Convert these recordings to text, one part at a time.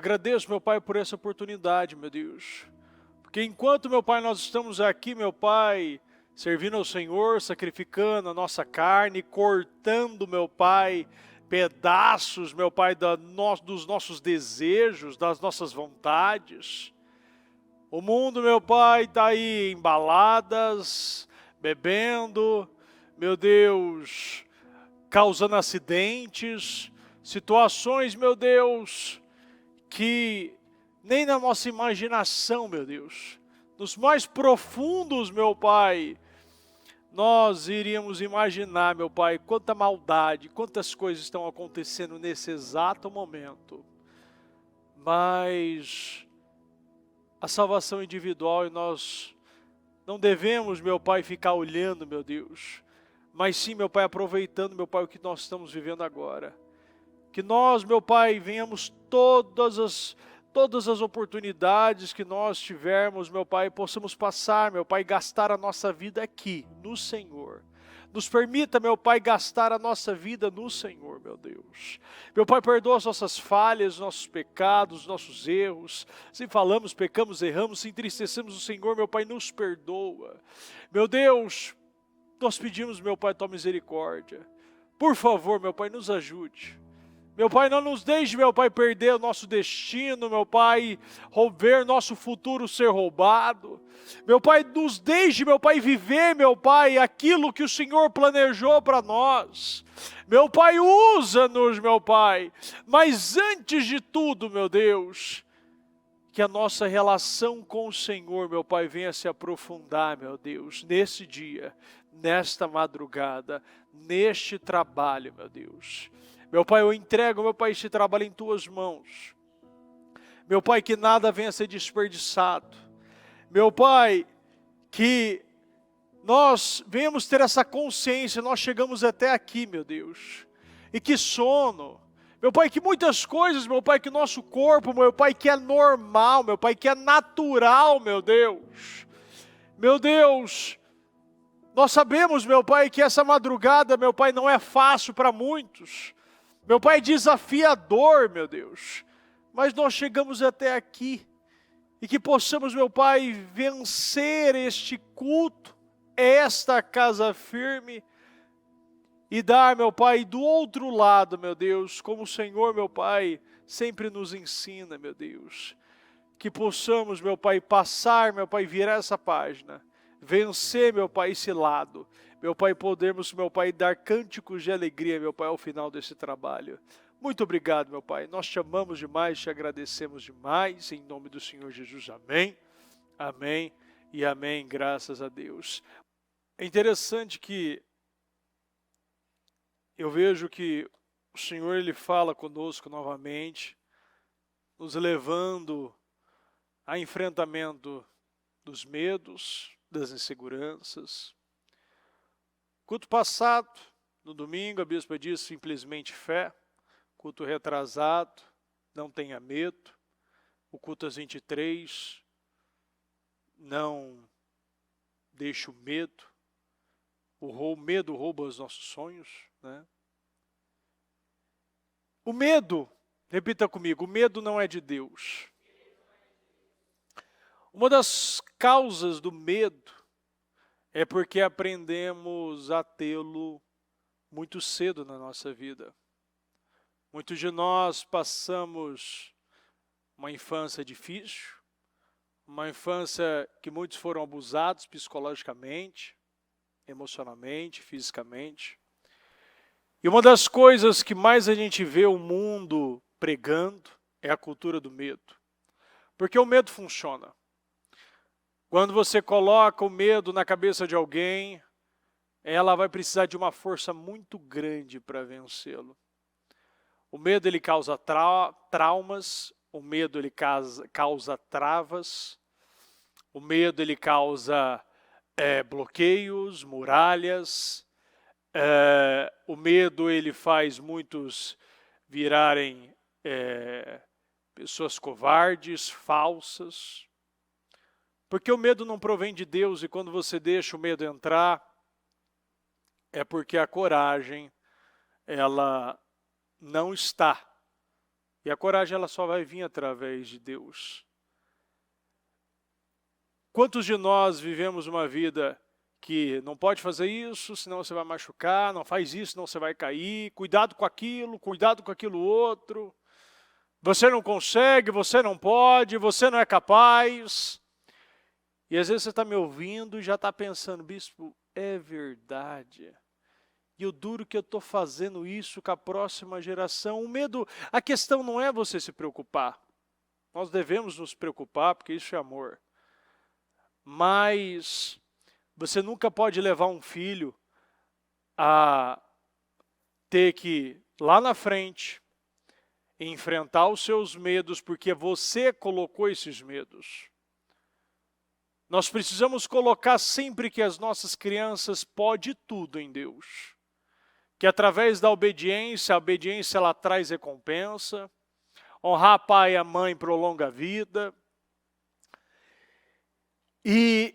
agradeço, meu Pai, por essa oportunidade, meu Deus. Porque enquanto, meu Pai, nós estamos aqui, meu Pai, servindo ao Senhor, sacrificando a nossa carne, cortando, meu Pai, pedaços, meu Pai, dos nossos desejos, das nossas vontades. O mundo, meu Pai, está aí em baladas, bebendo, meu Deus, causando acidentes, situações, meu Deus, que nem na nossa imaginação, meu Deus, nos mais profundos, meu Pai, nós iríamos imaginar, meu Pai, quanta maldade, quantas coisas estão acontecendo nesse exato momento. Mas a salvação individual, e nós não devemos, meu Pai, ficar olhando, meu Deus, mas sim, meu Pai, aproveitando, meu Pai, o que nós estamos vivendo agora. Que nós, meu Pai, venhamos todas as oportunidades que nós tivermos, meu Pai, possamos passar, meu Pai, gastar a nossa vida aqui, no Senhor. Nos permita, meu Pai, gastar a nossa vida no Senhor, meu Deus. Meu Pai, perdoa as nossas falhas, nossos pecados, nossos erros. Se falamos, pecamos, erramos, se entristecemos o Senhor, meu Pai, nos perdoa. Meu Deus, nós pedimos, meu Pai, tua misericórdia. Por favor, meu Pai, nos ajude. Meu Pai, não nos deixe, meu Pai, perder o nosso destino, meu Pai, ver nosso futuro ser roubado. Meu Pai, nos deixe, meu Pai, viver, meu Pai, aquilo que o Senhor planejou para nós. Meu Pai, usa-nos, meu Pai. Mas antes de tudo, meu Deus, que a nossa relação com o Senhor, meu Pai, venha se aprofundar, meu Deus, nesse dia, nesta madrugada, neste trabalho, meu Deus. Meu Pai, eu entrego, meu Pai, este trabalho em Tuas mãos. Meu Pai, que nada venha a ser desperdiçado. Meu Pai, que nós venhamos ter essa consciência, nós chegamos até aqui, meu Deus. E que sono. Meu Pai, que muitas coisas, meu Pai, que nosso corpo, meu Pai, que é normal, meu Pai, que é natural, meu Deus. Meu Deus, nós sabemos, meu Pai, que essa madrugada, meu Pai, não é fácil para muitos. Meu Pai, é desafiador, meu Deus, mas nós chegamos até aqui, e que possamos, meu Pai, vencer este culto, esta casa firme, e dar, meu Pai, do outro lado, meu Deus, como o Senhor, meu Pai, sempre nos ensina, meu Deus, que possamos, meu Pai, passar, meu Pai, virar essa página, vencer, meu Pai, esse lado, meu Pai, podermos, meu Pai, dar cânticos de alegria, meu Pai, ao final desse trabalho. Muito obrigado, meu Pai. Nós te amamos demais, te agradecemos demais. Em nome do Senhor Jesus, amém. Amém e amém, graças a Deus. É interessante que eu vejo que o Senhor, Ele fala conosco novamente, nos levando a enfrentamento dos medos, das inseguranças. Culto passado, no domingo, a bispa disse simplesmente fé. Culto retrasado, não tenha medo. O culto às 23, não deixe o medo. O medo rouba os nossos sonhos, né? O medo, repita comigo, o medo não é de Deus. Uma das causas do medo é porque aprendemos a tê-lo muito cedo na nossa vida. Muitos de nós passamos uma infância difícil, uma infância que muitos foram abusados psicologicamente, emocionalmente, fisicamente. E uma das coisas que mais a gente vê o mundo pregando é a cultura do medo. Porque o medo funciona. Quando você coloca o medo na cabeça de alguém, ela vai precisar de uma força muito grande para vencê-lo. O medo, ele causa traumas, o medo, ele causa travas, o medo, ele causa bloqueios, muralhas, o medo, ele faz muitos virarem pessoas covardes, falsas, porque o medo não provém de Deus, e quando você deixa o medo entrar, é porque a coragem, ela não está. E a coragem ela só vai vir através de Deus. Quantos de nós vivemos uma vida que não pode fazer isso, senão você vai machucar, não faz isso, senão você vai cair, cuidado com aquilo outro, você não consegue, você não pode, você não é capaz. E às vezes você está me ouvindo e já está pensando, bispo, é verdade. E o duro que eu estou fazendo isso com a próxima geração. O medo, a questão não é você se preocupar. Nós devemos nos preocupar, porque isso é amor. Mas você nunca pode levar um filho a ter que, lá na frente, enfrentar os seus medos, porque você colocou esses medos. Nós precisamos colocar sempre que as nossas crianças podem tudo em Deus. Que através da obediência, a obediência ela traz recompensa. Honrar pai e a mãe prolonga a vida. E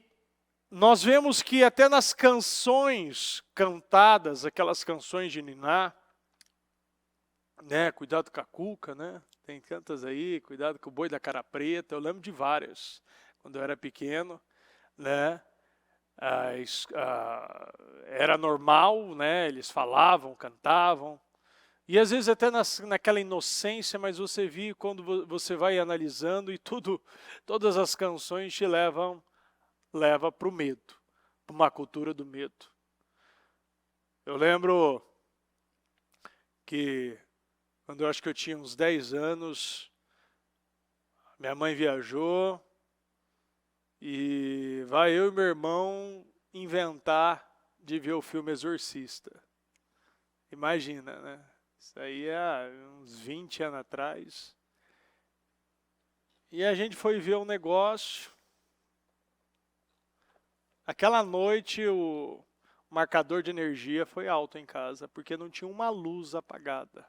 nós vemos que até nas canções cantadas, aquelas canções de niná, né, cuidado com a cuca, né? Tem tantas aí, cuidado com o boi da cara preta, eu lembro de várias, quando eu era pequeno, né? Era normal, né? Eles falavam, cantavam, e às vezes até naquela inocência, mas você vê quando você vai analisando e todas as canções te leva para o medo, para uma cultura do medo. Eu lembro que quando eu acho que eu tinha uns 10 anos, minha mãe viajou e vai eu e meu irmão inventar de ver o filme Exorcista. Imagina, né? Isso aí é uns 20 anos atrás. E a gente foi ver um negócio. Aquela noite o marcador de energia foi alto em casa, porque não tinha uma luz apagada.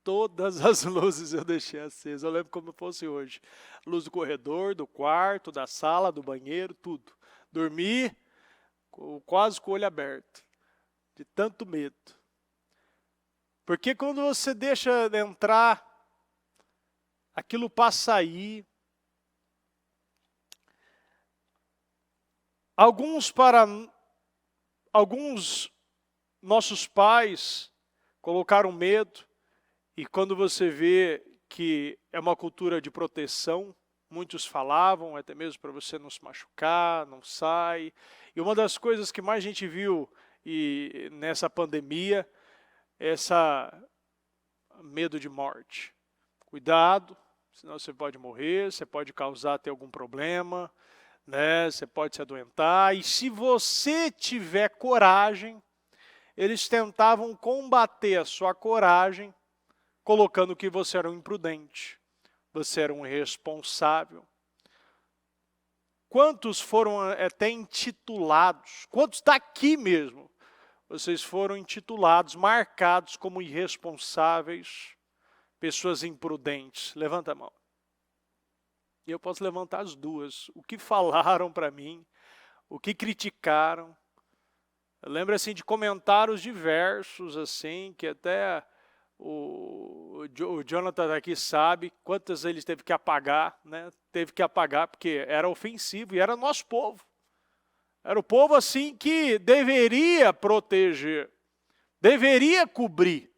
Todas as luzes eu deixei acesas, eu lembro como fosse hoje. Luz do corredor, do quarto, da sala, do banheiro, tudo. Dormi quase com o olho aberto, de tanto medo. Porque quando você deixa de entrar, aquilo passa aí. Alguns nossos pais colocaram medo, e quando você vê que é uma cultura de proteção, muitos falavam, até mesmo para você não se machucar, não sai. E uma das coisas que mais a gente viu nessa pandemia, é essa medo de morte. Cuidado, senão você pode morrer, você pode causar até algum problema, né? Você pode se adoentar. E se você tiver coragem, eles tentavam combater a sua coragem, colocando que você era um imprudente, você era um irresponsável. Quantos foram até intitulados, quantos daqui mesmo, vocês foram intitulados, marcados como irresponsáveis, pessoas imprudentes? Levanta a mão. E eu posso levantar as duas. O que falaram para mim, o que criticaram. Eu lembro assim de comentários diversos, assim, que até o Jonathan aqui sabe quantas ele teve que apagar, né? Teve que apagar porque era ofensivo e era nosso povo. Era o povo assim que deveria proteger, deveria cobrir.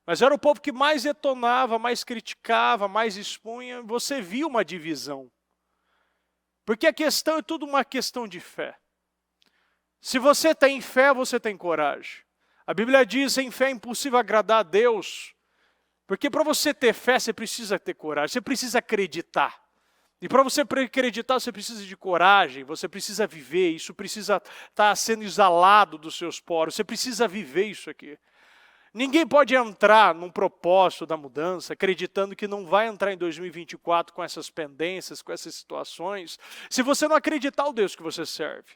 Mas era o povo que mais detonava, mais criticava, mais expunha. Você viu uma divisão. Porque a questão é tudo uma questão de fé. Se você tem fé, você tem coragem. A Bíblia diz, em fé é impossível agradar a Deus. Porque para você ter fé, você precisa ter coragem, você precisa acreditar. E para você acreditar, você precisa de coragem, você precisa viver, isso precisa estar sendo exalado dos seus poros, você precisa viver isso aqui. Ninguém pode entrar num propósito da mudança, acreditando que não vai entrar em 2024 com essas pendências, com essas situações, se você não acreditar o Deus que você serve.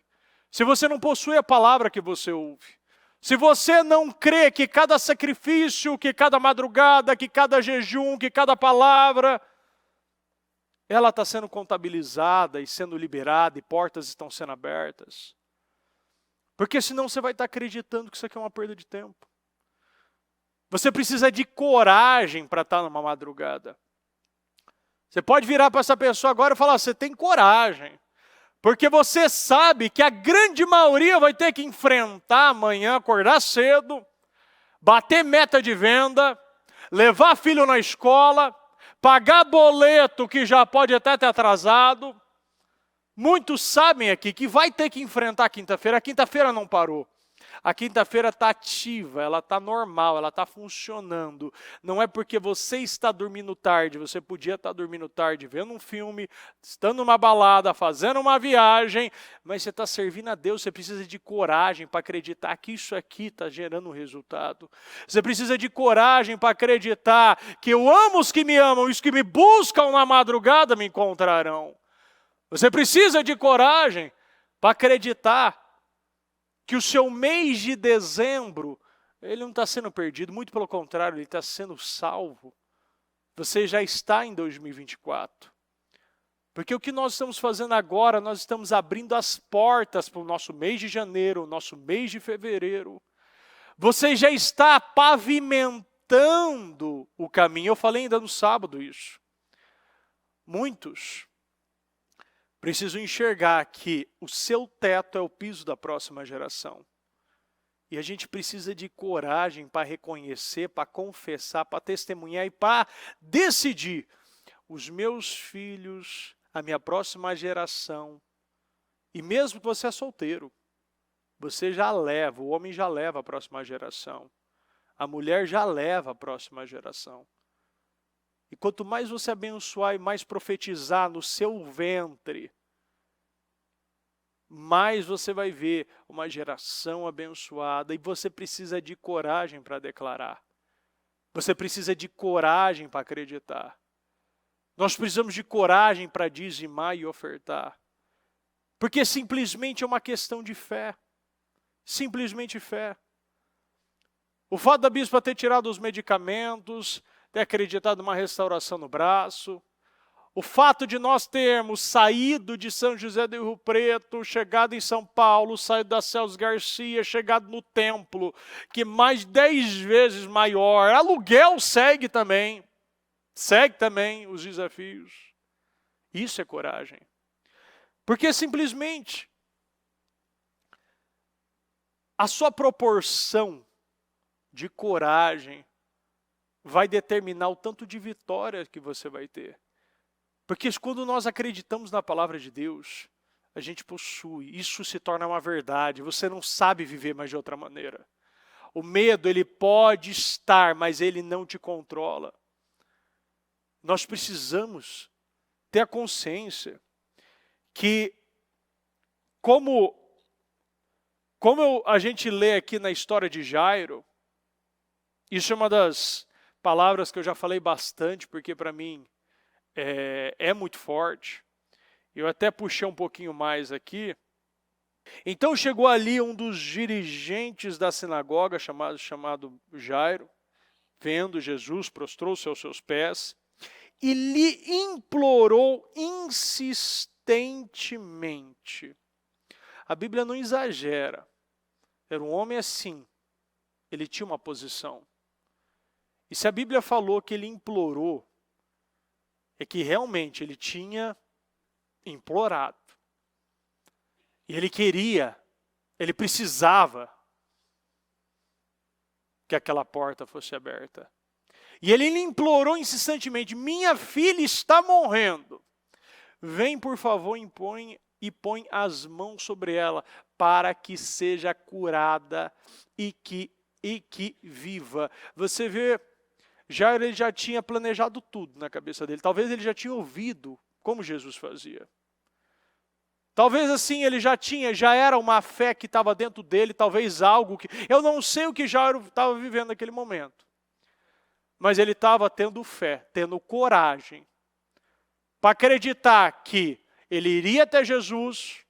Se você não possui a palavra que você ouve. Se você não crê que cada sacrifício, que cada madrugada, que cada jejum, que cada palavra, ela está sendo contabilizada e sendo liberada e portas estão sendo abertas. Porque senão você vai estar acreditando que isso aqui é uma perda de tempo. Você precisa de coragem para estar numa madrugada. Você pode virar para essa pessoa agora e falar, você tem coragem. Porque você sabe que a grande maioria vai ter que enfrentar amanhã, acordar cedo, bater meta de venda, levar filho na escola, pagar boleto que já pode até ter atrasado. Muitos sabem aqui que vai ter que enfrentar a quinta-feira. A quinta-feira não parou. A quinta-feira está ativa, ela está normal, ela está funcionando. Não é porque você está dormindo tarde, você podia estar dormindo tarde, vendo um filme, estando numa balada, fazendo uma viagem, mas você está servindo a Deus, você precisa de coragem para acreditar que isso aqui está gerando um resultado. Você precisa de coragem para acreditar que eu amo os que me amam, e os que me buscam na madrugada me encontrarão. Você precisa de coragem para acreditar que o seu mês de dezembro, ele não está sendo perdido, muito pelo contrário, ele está sendo salvo. Você já está em 2024. Porque o que nós estamos fazendo agora, nós estamos abrindo as portas para o nosso mês de janeiro, o nosso mês de fevereiro. Você já está pavimentando o caminho. Eu falei ainda no sábado isso. Muitos precisam enxergar que o seu teto é o piso da próxima geração. E a gente precisa de coragem para reconhecer, para confessar, para testemunhar e para decidir. Os meus filhos, a minha próxima geração, e mesmo que você é solteiro, você já leva, o homem já leva a próxima geração. A mulher já leva a próxima geração. E quanto mais você abençoar e mais profetizar no seu ventre, mais você vai ver uma geração abençoada. E você precisa de coragem para declarar. Você precisa de coragem para acreditar. Nós precisamos de coragem para dizimar e ofertar. Porque simplesmente é uma questão de fé. Simplesmente fé. O fato da bispa ter tirado os medicamentos, ter acreditado numa restauração no braço, o fato de nós termos saído de São José do Rio Preto, chegado em São Paulo, saído da Celso Garcia, chegado no templo, que mais 10 vezes maior, aluguel segue também os desafios. Isso é coragem. Porque simplesmente a sua proporção de coragem vai determinar o tanto de vitória que você vai ter. Porque quando nós acreditamos na palavra de Deus, a gente possui, isso se torna uma verdade, você não sabe viver mais de outra maneira. O medo, ele pode estar, mas ele não te controla. Nós precisamos ter a consciência que, como a gente lê aqui na história de Jairo, isso é uma das palavras que eu já falei bastante, porque para mim é muito forte. Eu até puxei um pouquinho mais aqui. Então chegou ali um dos dirigentes da sinagoga, chamado Jairo, vendo Jesus, prostrou-se aos seus pés e lhe implorou insistentemente. A Bíblia não exagera. Era um homem assim. Ele tinha uma posição. E se a Bíblia falou que ele implorou, é que realmente ele tinha implorado. E ele queria, ele precisava que aquela porta fosse aberta. E ele lhe implorou insistentemente, minha filha está morrendo. Vem, por favor, põe as mãos sobre ela, para que seja curada e que viva. Você vê, ele já tinha planejado tudo na cabeça dele. Talvez ele já tinha ouvido como Jesus fazia. Talvez assim ele já era uma fé que estava dentro dele, talvez algo que... Eu não sei o que Jairo estava vivendo naquele momento. Mas ele estava tendo fé, tendo coragem, para acreditar que ele iria até Jesus.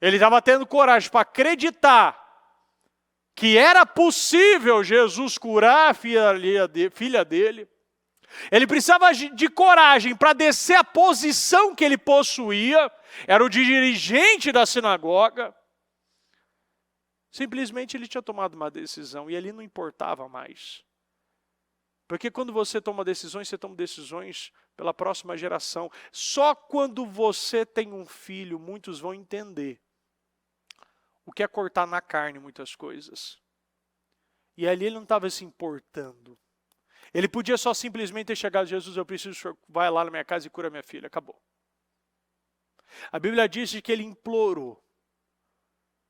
Ele estava tendo coragem para acreditar que era possível Jesus curar a filha dele. Ele precisava de coragem para descer a posição que ele possuía. Era o dirigente da sinagoga. Simplesmente ele tinha tomado uma decisão e ali não importava mais Porque quando você toma decisões pela próxima geração. Só quando você tem um filho, muitos vão entender o que é cortar na carne muitas coisas. E ali ele não estava se importando. Ele podia só simplesmente ter chegado: Jesus, eu preciso que o senhor vai lá na minha casa e cura minha filha. Acabou. A Bíblia diz que ele implorou.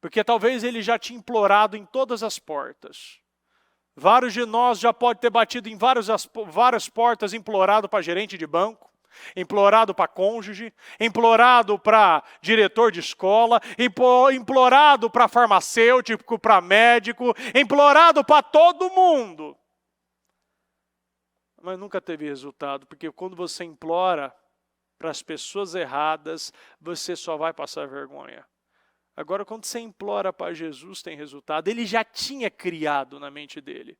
Porque talvez ele já tinha implorado em todas as portas. Vários de nós já podem ter batido em várias portas, implorado para gerente de banco, implorado para cônjuge, implorado para diretor de escola, implorado para farmacêutico, para médico, implorado para todo mundo. Mas nunca teve resultado, porque quando você implora para as pessoas erradas, você só vai passar vergonha. Agora, quando você implora para Jesus, tem resultado. Ele já tinha criado na mente dele.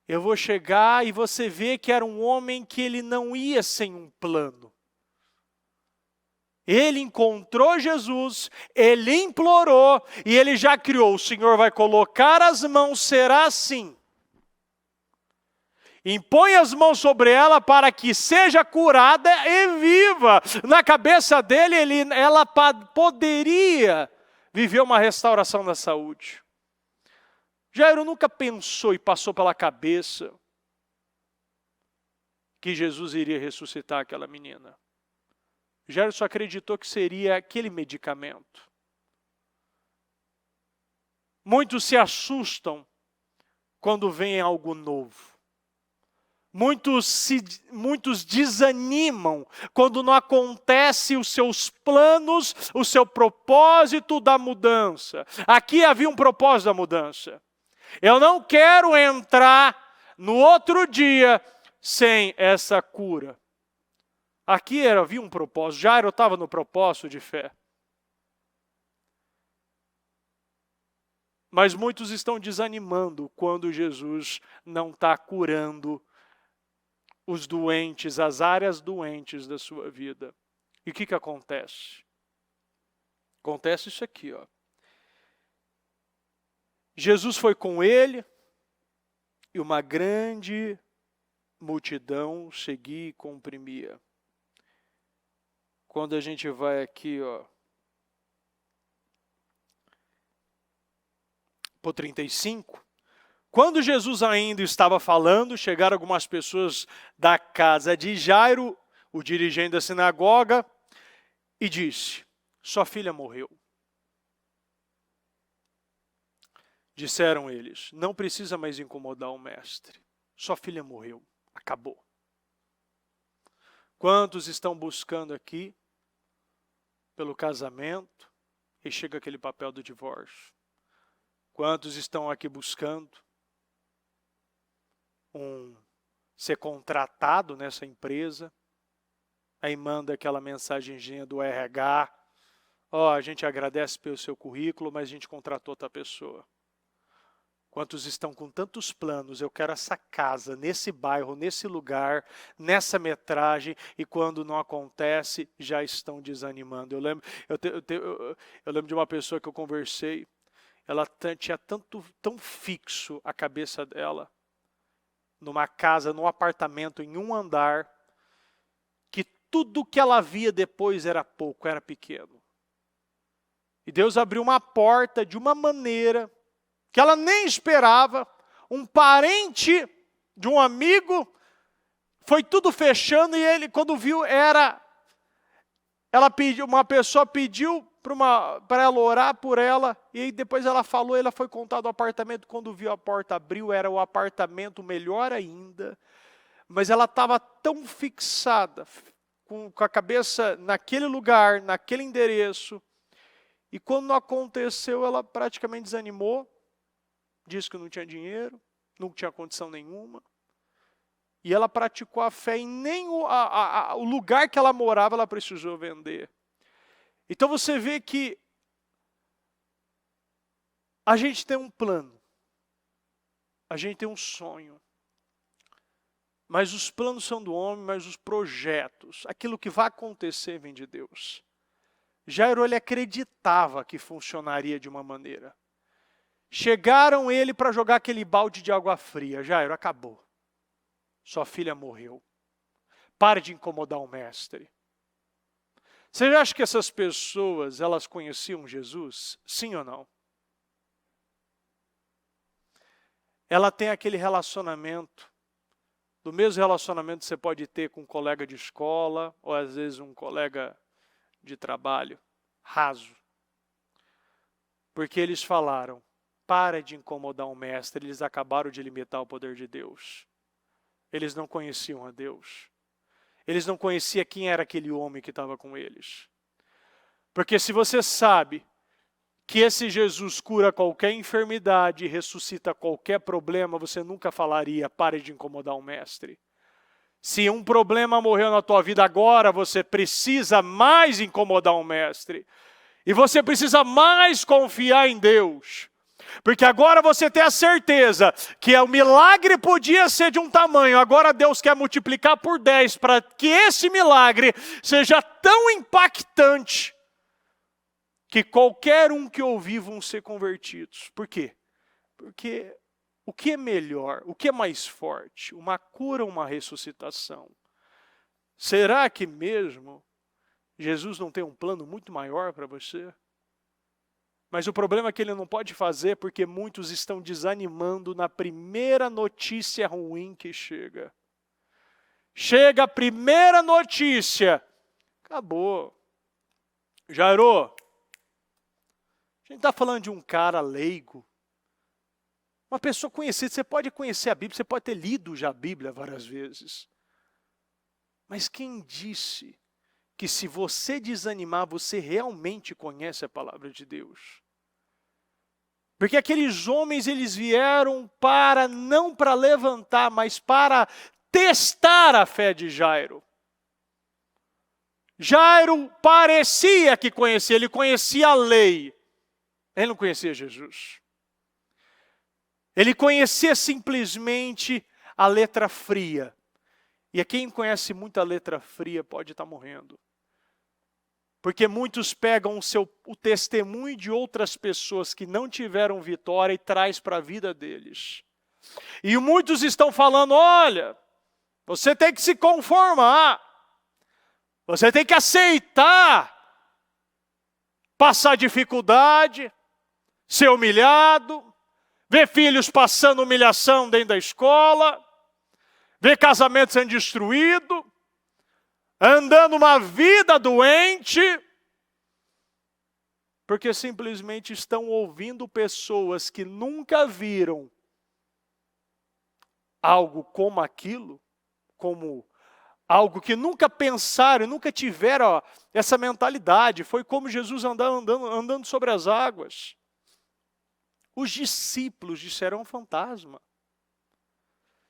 Eu vou chegar e você vê que era um homem que ele não ia sem um plano. Ele encontrou Jesus, ele implorou e ele já criou. O Senhor vai colocar as mãos, será assim. Impõe as mãos sobre ela para que seja curada e viva. Na cabeça dele, ela poderia viver uma restauração da saúde. Jairo nunca pensou e passou pela cabeça que Jesus iria ressuscitar aquela menina. Jairo só acreditou que seria aquele medicamento. Muitos se assustam quando vem algo novo. Muitos desanimam quando não acontece os seus planos, o seu propósito da mudança. Aqui havia um propósito da mudança. Eu não quero entrar no outro dia sem essa cura. Aqui havia um propósito. Jairo estava no propósito de fé. Mas muitos estão desanimando quando Jesus não está curando os doentes, as áreas doentes da sua vida. E o que acontece? Acontece isso aqui, ó. Jesus foi com ele e uma grande multidão seguia e comprimia. Quando a gente vai aqui, ó, para o 35, quando Jesus ainda estava falando, chegaram algumas pessoas da casa de Jairo, o dirigente da sinagoga, e disse: sua filha morreu. Disseram eles: não precisa mais incomodar o mestre. Sua filha morreu. Acabou. Quantos estão buscando aqui pelo casamento e chega aquele papel do divórcio? Quantos estão aqui buscando ser contratado nessa empresa? Aí manda aquela mensagenzinha do RH: ó, a gente agradece pelo seu currículo, mas a gente contratou outra pessoa. Quantos estão com tantos planos? Eu quero essa casa, nesse bairro, nesse lugar, nessa metragem, e quando não acontece, já estão desanimando. Eu lembro de uma pessoa que eu conversei, ela tinha tão fixo a cabeça dela, numa casa, num apartamento, em um andar, que tudo que ela via depois era pouco, era pequeno. E Deus abriu uma porta de uma maneira que ela nem esperava. Um parente de um amigo, foi tudo fechando, e ele, quando viu, uma pessoa pediu para ela orar por ela, e aí depois ela falou, ela foi contar do apartamento, quando viu a porta abriu, era o apartamento melhor ainda, mas ela estava tão fixada, com a cabeça naquele lugar, naquele endereço, e quando não aconteceu, ela praticamente desanimou, disse que não tinha dinheiro, não tinha condição nenhuma, e ela praticou a fé, e nem o lugar que ela morava ela precisou vender. Então você vê que a gente tem um plano, a gente tem um sonho, mas os planos são do homem, mas os projetos, aquilo que vai acontecer vem de Deus. Jairo, ele acreditava que funcionaria de uma maneira. Chegaram ele para jogar aquele balde de água fria. Jairo, acabou. Sua filha morreu. Pare de incomodar o mestre. Você acha que essas pessoas, elas conheciam Jesus? Sim ou não? Ela tem aquele relacionamento, do mesmo relacionamento que você pode ter com um colega de escola, ou às vezes um colega de trabalho, raso. Porque eles falaram, para de incomodar o mestre, eles acabaram de limitar o poder de Deus. Eles não conheciam a Deus. Eles não conheciam quem era aquele homem que estava com eles. Porque se você sabe que esse Jesus cura qualquer enfermidade e ressuscita qualquer problema, você nunca falaria, pare de incomodar o mestre. Se um problema morreu na tua vida agora, você precisa mais incomodar o mestre. E você precisa mais confiar em Deus. Porque agora você tem a certeza que o milagre podia ser de um tamanho, agora Deus quer multiplicar por 10 para que esse milagre seja tão impactante que qualquer um que ouvir vão ser convertidos. Por quê? Porque o que é melhor, o que é mais forte? Uma cura ou uma ressuscitação? Será que mesmo Jesus não tem um plano muito maior para você? Mas o problema é que ele não pode fazer porque muitos estão desanimando na primeira notícia ruim que chega. Chega a primeira notícia, acabou. Jairo, a gente está falando de um cara leigo, uma pessoa conhecida. Você pode conhecer a Bíblia, você pode ter lido já a Bíblia várias vezes. Mas quem disse que se você desanimar, você realmente conhece a palavra de Deus? Porque aqueles homens, eles vieram para, não para levantar, mas para testar a fé de Jairo. Jairo parecia que conhecia, ele conhecia a lei. Ele não conhecia Jesus. Ele conhecia simplesmente a letra fria. E quem conhece muito a letra fria pode estar morrendo. Porque muitos pegam o testemunho de outras pessoas que não tiveram vitória e traz para a vida deles. E muitos estão falando, olha, você tem que se conformar. Você tem que aceitar passar dificuldade, ser humilhado, ver filhos passando humilhação dentro da escola, ver casamento sendo destruído, andando uma vida doente, porque simplesmente estão ouvindo pessoas que nunca viram algo como aquilo, como algo que nunca pensaram, nunca tiveram essa mentalidade. Foi como Jesus andando sobre as águas. Os discípulos disseram um fantasma.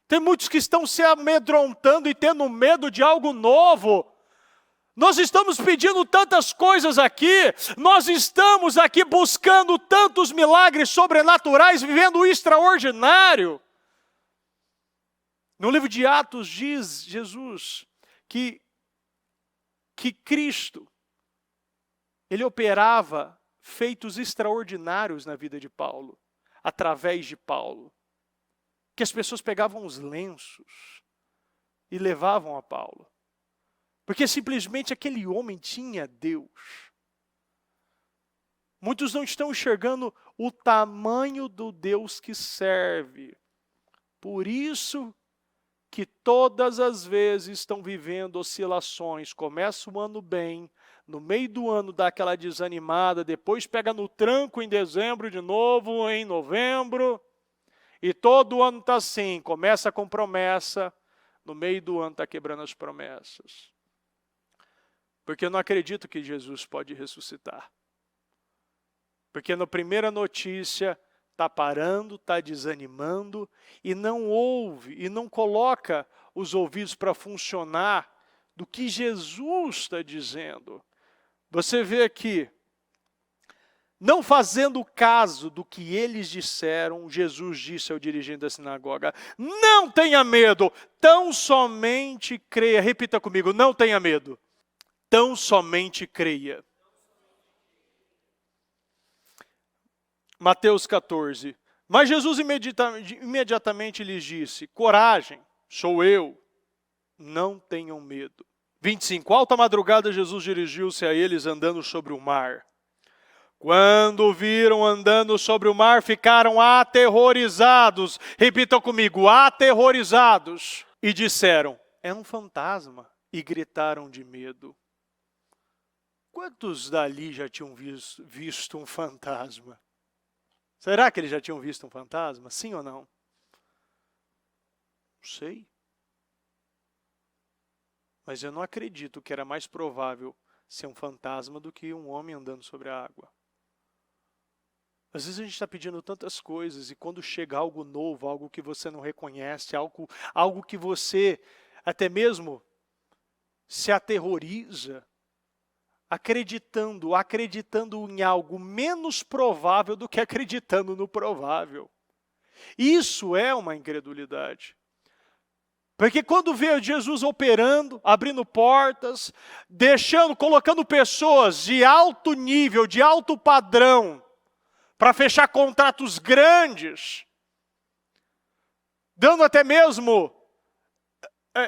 Tem muitos que estão se amedrontando e tendo medo de algo novo. Nós estamos pedindo tantas coisas aqui, nós estamos aqui buscando tantos milagres sobrenaturais, vivendo o extraordinário. No livro de Atos diz Jesus que Cristo, ele operava feitos extraordinários na vida de Paulo, através de Paulo. Que as pessoas pegavam os lenços e levavam a Paulo. Porque simplesmente aquele homem tinha Deus. Muitos não estão enxergando o tamanho do Deus que serve. Por isso que todas as vezes estão vivendo oscilações. Começa o ano bem, no meio do ano dá aquela desanimada, depois pega no tranco em dezembro de novo, em novembro. E todo ano está assim, começa com promessa, no meio do ano está quebrando as promessas. Porque eu não acredito que Jesus pode ressuscitar. Porque na primeira notícia está parando, está desanimando e não ouve, e não coloca os ouvidos para funcionar do que Jesus está dizendo. Você vê aqui, não fazendo caso do que eles disseram, Jesus disse ao dirigente da sinagoga, não tenha medo, tão somente creia. Repita comigo, não tenha medo, tão somente creia. Mateus 14. Mas Jesus imediatamente lhes disse, coragem, sou eu, não tenham medo. 25. Alta madrugada, Jesus dirigiu-se a eles andando sobre o mar. Quando o viram andando sobre o mar, ficaram aterrorizados. Repitam comigo, aterrorizados. E disseram, é um fantasma. E gritaram de medo. Quantos dali já tinham visto um fantasma? Será que eles já tinham visto um fantasma? Sim ou não? Não sei. Mas eu não acredito que era mais provável ser um fantasma do que um homem andando sobre a água. Às vezes a gente está pedindo tantas coisas e quando chega algo novo, algo que você não reconhece, algo que você até mesmo se aterroriza, acreditando em algo menos provável do que acreditando no provável. Isso é uma incredulidade. Porque quando vê Jesus operando, abrindo portas, colocando pessoas de alto nível, de alto padrão, para fechar contratos grandes, dando até mesmo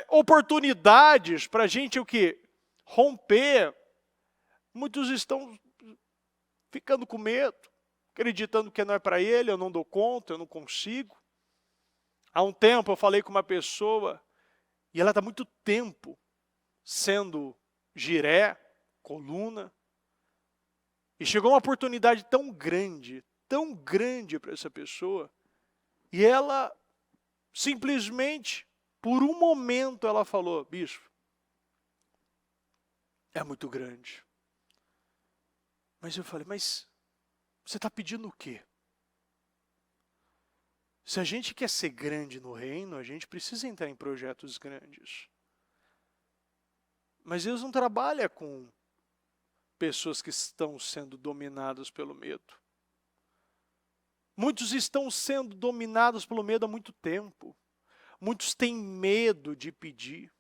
oportunidades para a gente romper, muitos estão ficando com medo, acreditando que não é para ele, eu não dou conta, eu não consigo. Há um tempo eu falei com uma pessoa e ela está muito tempo sendo giré, coluna, e chegou uma oportunidade tão grande para essa pessoa, e ela simplesmente, por um momento, ela falou, bispo, é muito grande. Mas eu falei, mas você está pedindo o quê? Se a gente quer ser grande no reino, a gente precisa entrar em projetos grandes. Mas Deus não trabalha com pessoas que estão sendo dominadas pelo medo. Muitos estão sendo dominados pelo medo há muito tempo. Muitos têm medo de pedir.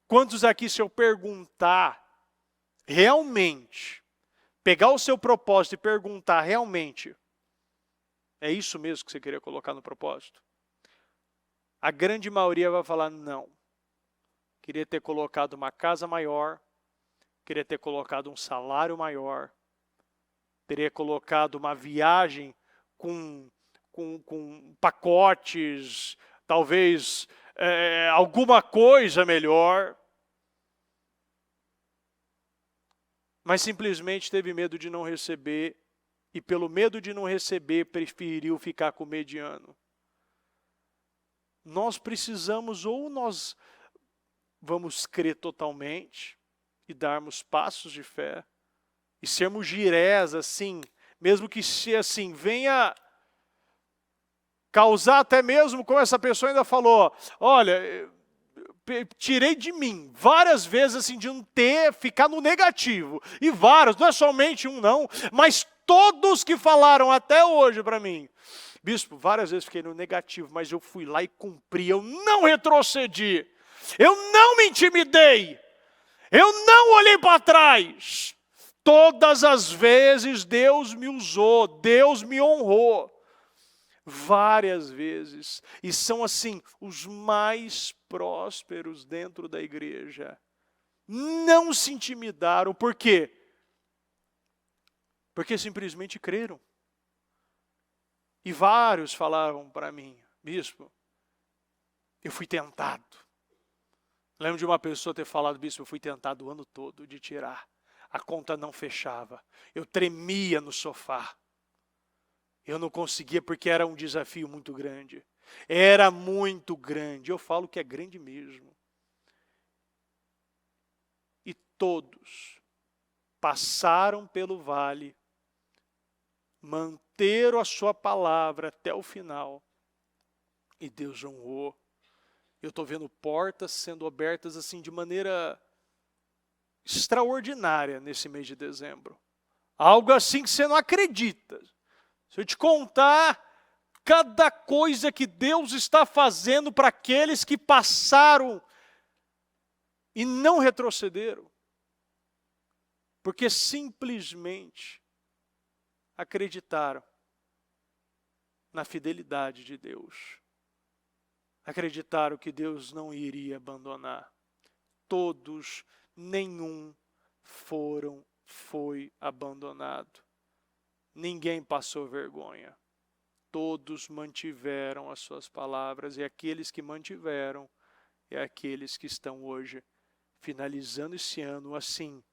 Quantos aqui, se eu perguntar realmente, pegar o seu propósito e perguntar realmente, é isso mesmo que você queria colocar no propósito? A grande maioria vai falar não. Queria ter colocado uma casa maior, queria ter colocado um salário maior, teria colocado uma viagem com pacotes, talvez alguma coisa melhor. Mas simplesmente teve medo de não receber e pelo medo de não receber, preferiu ficar com o mediano. Nós precisamos, ou nós vamos crer totalmente e darmos passos de fé, e sermos girés assim, mesmo que se assim, venha causar até mesmo, como essa pessoa ainda falou, olha, tirei de mim várias vezes assim, de ficar no negativo, e vários, não é somente um não, mas todos que falaram até hoje para mim, bispo, várias vezes fiquei no negativo, mas eu fui lá e cumpri, eu não retrocedi, eu não me intimidei, eu não olhei para trás. Todas as vezes Deus me usou, Deus me honrou, várias vezes, e são assim, os mais prósperos dentro da igreja, não se intimidaram, por quê? Porque simplesmente creram. E vários falaram para mim, bispo, eu fui tentado. Lembro de uma pessoa ter falado, bispo, eu fui tentado o ano todo de tirar. A conta não fechava. Eu tremia no sofá. Eu não conseguia porque era um desafio muito grande. Era muito grande. Eu falo que é grande mesmo. E todos passaram pelo vale, manteram a sua palavra até o final. E Deus honrou. Eu estou vendo portas sendo abertas assim de maneira extraordinária nesse mês de dezembro. Algo assim que você não acredita. Se eu te contar cada coisa que Deus está fazendo para aqueles que passaram e não retrocederam. Porque simplesmente acreditaram na fidelidade de Deus. acreditaram que Deus não iria abandonar. Todos, nenhum foi abandonado. Ninguém passou vergonha. Todos mantiveram as suas palavras, e aqueles que mantiveram, é aqueles que estão hoje finalizando esse ano assim,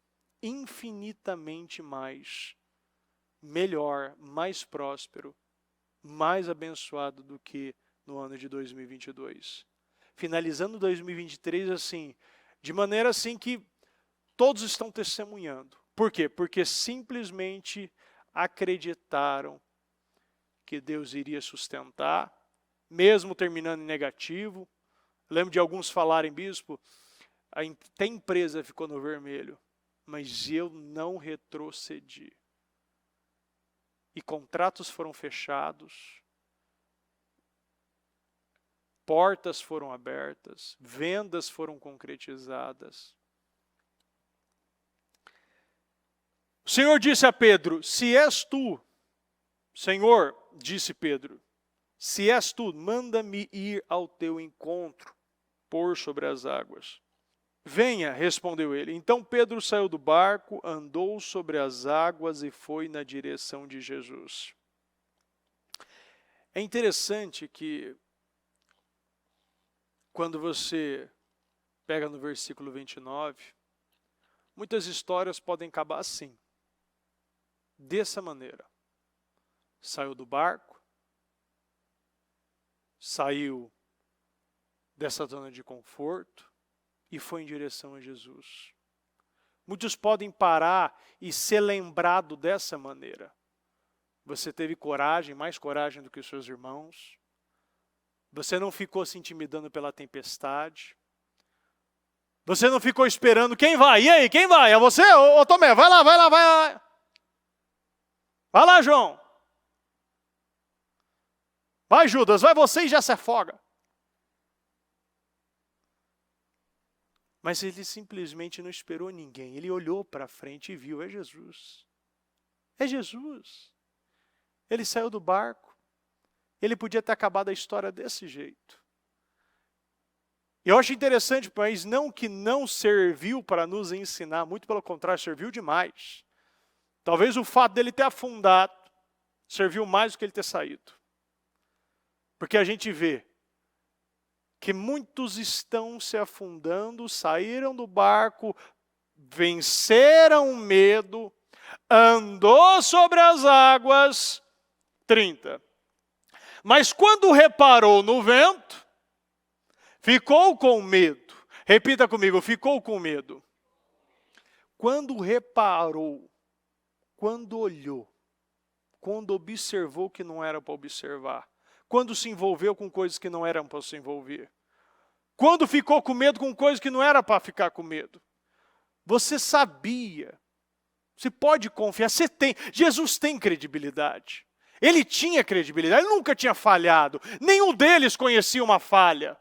infinitamente mais, melhor, mais próspero, mais abençoado do que no ano de 2022. Finalizando 2023 assim, de maneira assim que todos estão testemunhando. Por quê? Porque simplesmente acreditaram que Deus iria sustentar, mesmo terminando em negativo. Lembro de alguns falarem, bispo, até a empresa ficou no vermelho, mas eu não retrocedi. E contratos foram fechados, portas foram abertas, vendas foram concretizadas. O Senhor disse a Pedro, se és tu, Senhor, disse Pedro, se és tu, manda-me ir ao teu encontro, por sobre as águas. Venha, respondeu ele. Então Pedro saiu do barco, andou sobre as águas e foi na direção de Jesus. É interessante que quando você pega no versículo 29, muitas histórias podem acabar assim, dessa maneira. Saiu do barco, saiu dessa zona de conforto e foi em direção a Jesus. Muitos podem parar e ser lembrado dessa maneira. Você teve coragem, mais coragem do que os seus irmãos. Você não ficou se intimidando pela tempestade. Você não ficou esperando, quem vai? E aí, quem vai? É você? Ô Tomé, vai lá, vai lá, vai lá. Vai lá, João. Vai, Judas, vai você e já se afoga. Mas ele simplesmente não esperou ninguém. Ele olhou para frente e viu, é Jesus. É Jesus. Ele saiu do barco. Ele podia ter acabado a história desse jeito. Eu acho interessante, mas não que não serviu para nos ensinar, muito pelo contrário, serviu demais. Talvez o fato dele ter afundado serviu mais do que ele ter saído. Porque a gente vê que muitos estão se afundando, saíram do barco, venceram o medo, andou sobre as águas, 30. Mas quando reparou no vento, ficou com medo. Repita comigo, ficou com medo. Quando reparou, quando olhou, quando observou que não era para observar, quando se envolveu com coisas que não eram para se envolver, quando ficou com medo com coisas que não era para ficar com medo, você sabia, você pode confiar, você tem, Jesus tem credibilidade. Ele tinha credibilidade, ele nunca tinha falhado, nenhum deles conhecia uma falha.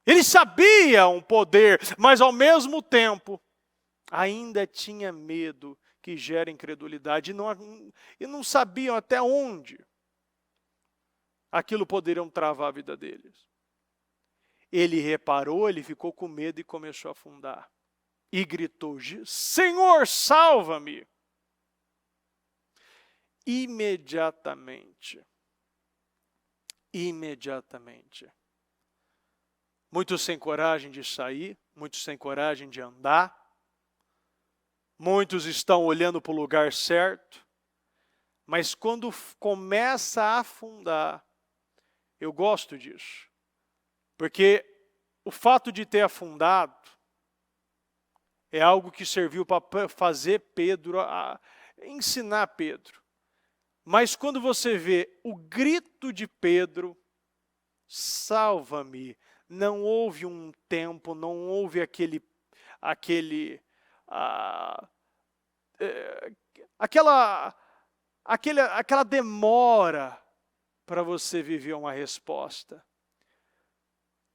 Ele sabia um poder, mas ao mesmo tempo, ainda tinha medo que gera incredulidade, e não sabiam até onde aquilo poderiam travar a vida deles. Ele reparou, ele ficou com medo e começou a afundar. E gritou, Senhor, salva-me! Imediatamente. Muitos sem coragem de sair, muitos sem coragem de andar. Muitos estão olhando para o lugar certo. Mas quando começa a afundar, eu gosto disso. Porque o fato de ter afundado é algo que serviu para fazer Pedro, ensinar Pedro. Mas quando você vê o grito de Pedro, salva-me, não houve um tempo, não houve aquela demora para você viver uma resposta.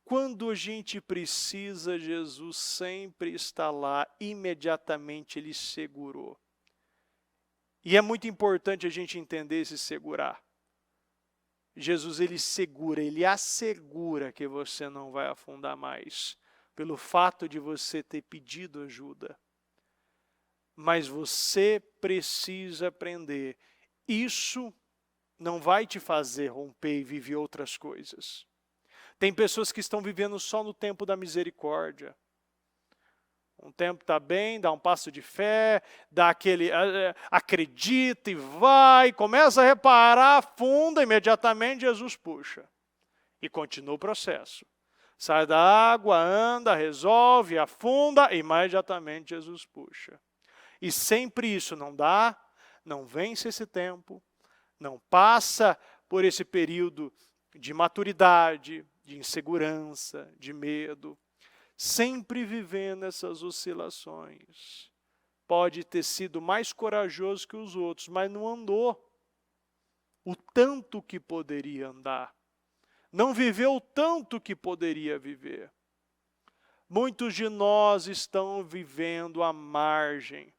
Quando a gente precisa, Jesus sempre está lá, imediatamente Ele segurou. E é muito importante a gente entender esse segurar. Jesus, ele segura, ele assegura que você não vai afundar mais, pelo fato de você ter pedido ajuda. Mas você precisa aprender. Isso não vai te fazer romper e viver outras coisas. Tem pessoas que estão vivendo só no tempo da misericórdia. Um tempo está bem, dá um passo de fé, dá aquele, acredita e vai, começa a reparar, afunda, imediatamente Jesus puxa. E continua o processo. Sai da água, anda, resolve, afunda, e imediatamente Jesus puxa. E sempre isso não dá, não vence esse tempo, não passa por esse período de maturidade, de insegurança, de medo. Sempre vivendo essas oscilações. Pode ter sido mais corajoso que os outros, mas não andou o tanto que poderia andar. Não viveu o tanto que poderia viver. Muitos de nós estão vivendo à margem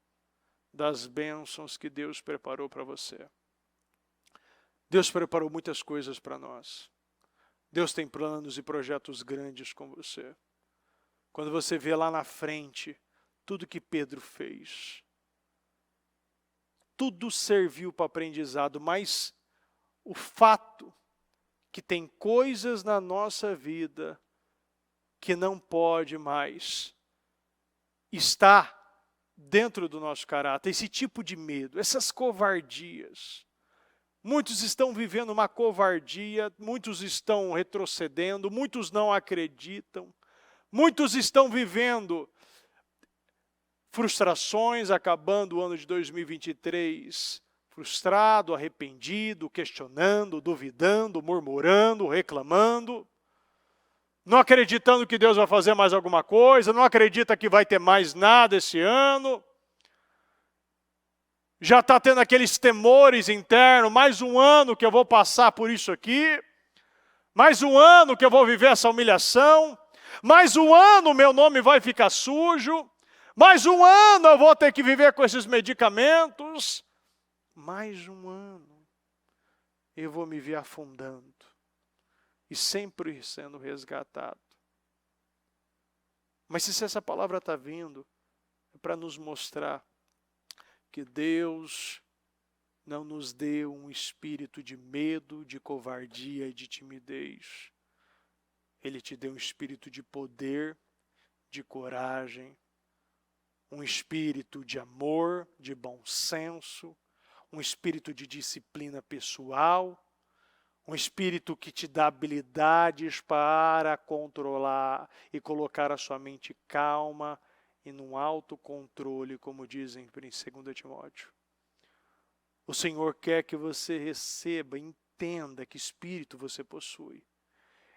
das bênçãos que Deus preparou para você. Deus preparou muitas coisas para nós. Deus tem planos e projetos grandes com você. Quando você vê lá na frente tudo que Pedro fez, tudo serviu para aprendizado, mas o fato que tem coisas na nossa vida que não pode mais estar dentro do nosso caráter, esse tipo de medo, essas covardias. Muitos estão vivendo uma covardia, muitos estão retrocedendo, muitos não acreditam. Muitos estão vivendo frustrações, acabando o ano de 2023, frustrado, arrependido, questionando, duvidando, murmurando, reclamando, não acreditando que Deus vai fazer mais alguma coisa, não acredita que vai ter mais nada esse ano, já está tendo aqueles temores internos, mais um ano que eu vou passar por isso aqui, mais um ano que eu vou viver essa humilhação, mais um ano meu nome vai ficar sujo, mais um ano eu vou ter que viver com esses medicamentos, mais um ano eu vou me ver afundando e sempre sendo resgatado. Mas se essa palavra está vindo, é para nos mostrar que Deus não nos deu um espírito de medo, de covardia e de timidez. Ele te deu um espírito de poder, de coragem, um espírito de amor, de bom senso, um espírito de disciplina pessoal, um espírito que te dá habilidades para controlar e colocar a sua mente calma e num autocontrole, como dizem em 2 Timóteo. O Senhor quer que você receba, entenda que espírito você possui.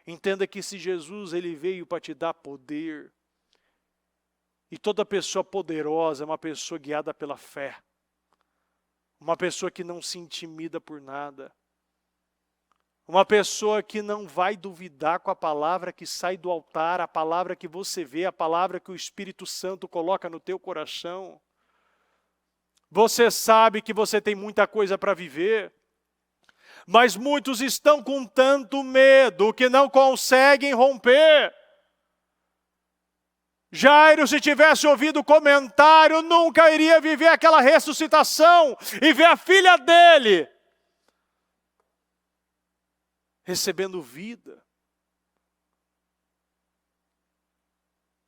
Entenda que se Jesus ele veio para te dar poder, e toda pessoa poderosa é uma pessoa guiada pela fé, uma pessoa que não se intimida por nada, uma pessoa que não vai duvidar com a palavra que sai do altar, a palavra que você vê, a palavra que o Espírito Santo coloca no teu coração. Você sabe que você tem muita coisa para viver, mas muitos estão com tanto medo que não conseguem romper. Jairo, se tivesse ouvido o comentário, nunca iria viver aquela ressuscitação e ver a filha dele recebendo vida.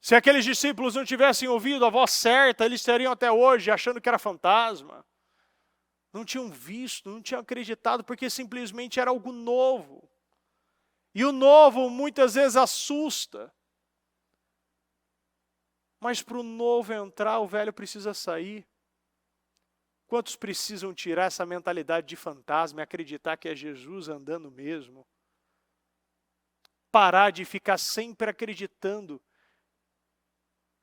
Se aqueles discípulos não tivessem ouvido a voz certa, eles estariam até hoje achando que era fantasma. Não tinham visto, não tinham acreditado, porque simplesmente era algo novo. E o novo muitas vezes assusta. Mas para o novo entrar, o velho precisa sair. Quantos precisam tirar essa mentalidade de fantasma e acreditar que é Jesus andando mesmo? Parar de ficar sempre acreditando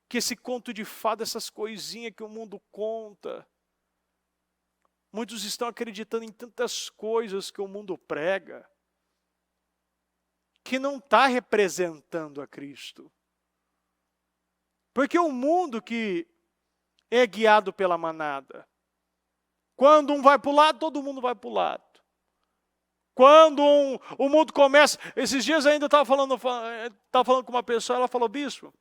que esse conto de fada, essas coisinhas que o mundo conta. Muitos estão acreditando em tantas coisas que o mundo prega, que não está representando a Cristo. Porque o mundo que é guiado pela manada, quando um vai para o lado, todo mundo vai para o lado. Quando o mundo começa... Esses dias ainda estava falando com uma pessoa, ela falou, bispo,